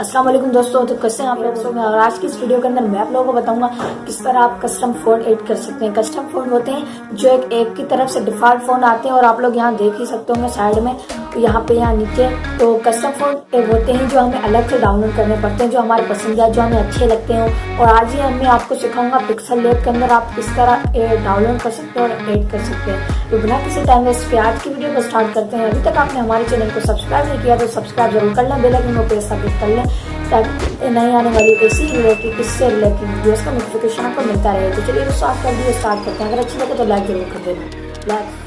अस्सलाम वालेकुम दोस्तों, तो कैसे हैं आप लोग। और आज की इस वीडियो के अंदर मैं आप लोगों को बताऊंगा किस तरह आप कस्टम फोन ऐड कर सकते हैं। कस्टम फोन होते हैं जो एक ऐप की तरफ से डिफॉल्ट फोन आते हैं और आप लोग यहाँ देख ही सकते होंगे साइड में, यहाँ पे यहाँ नीचे। तो कस्टम फोन ऐप होते हैं जो हमें अलग से डाउनलोड करने पड़ते हैं, जो हमारे पसंदीदा, जो हमें अच्छे लगते हैं। और आज ही मैं आपको सिखाऊंगा पिक्सल लैब के अंदर आप किस तरह डाउनलोड कर सकते हैं और ऐड कर सकते हैं। तो बिना किसी टाइम वेस्ट के आज की वीडियो को स्टार्ट करते हैं। अभी तक आपने हमारे चैनल को सब्सक्राइब नहीं किया तो सब्सक्राइब जरूर कर लें, बेल आइकन को प्रेस क्लिक कर लें ताकि नई आने वाली ऐसी रिलेटेड इससे रिलेटेड वीडियोस का नोटिफिकेशन आपको मिलता रहे। तो चलिए स्टार्ट कर दिए, स्टार्ट करते हैं। अगर अच्छी लगे तो लाइक जरूर कर देना। लाइक